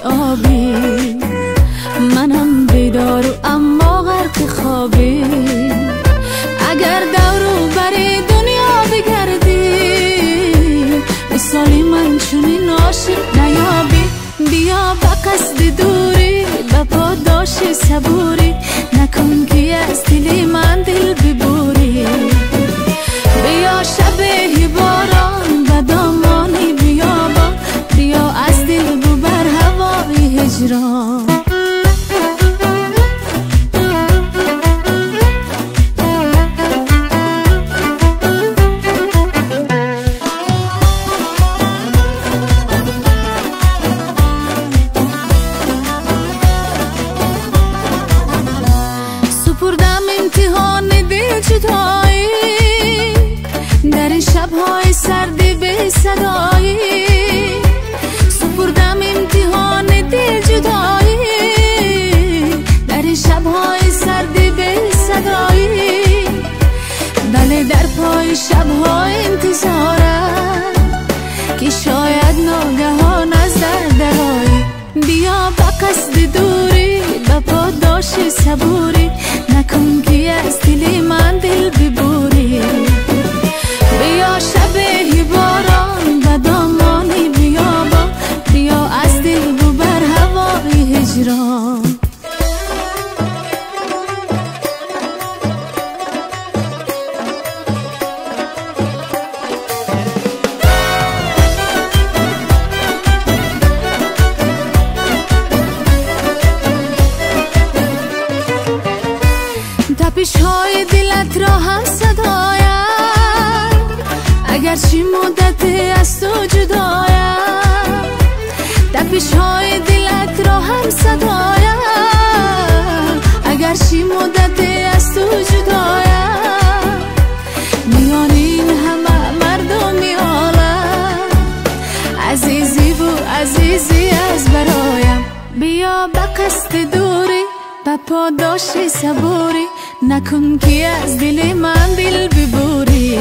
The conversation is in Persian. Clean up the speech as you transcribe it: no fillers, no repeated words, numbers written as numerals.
آبی، منم بیدارو اما غرق خوابی. اگر دورو بری دنیا بگردی، مثالی من چونین عاشق نیابی. بیا به قصد دوری، به پاداش صبوری، نکن که از دل من دل ببوری. بیا شب باران و دامانی بیابان، بیا از دل ببر هوای هجران. سپردم امتحان دل جدایی، در این شب‌های سردی به صدایی. سپردم امتحان دل جدایی، در این شب‌های سردی به صدایی. بله در پای شب‌های انتظارم که شاید ناگهان از درآیی. بیا به قصد دوری، به پاداش صبوری، نکن که از دل من دل ببوری. بیا شب باران و دامانی بیابان، بیا از دل ببر هوای هجران. تپش‌های دلت را هم صدایم، اگرچه مدت از تو جدایم. تپش‌های دلت را هم صدایم، اگرچه مدت از تو جدایم. میان این همه مردمی عالم، عزیزی و عزیزی از برایم. بیا به قصد دوری، به پاداش صبوری، نکن که از دل من دل ببوری.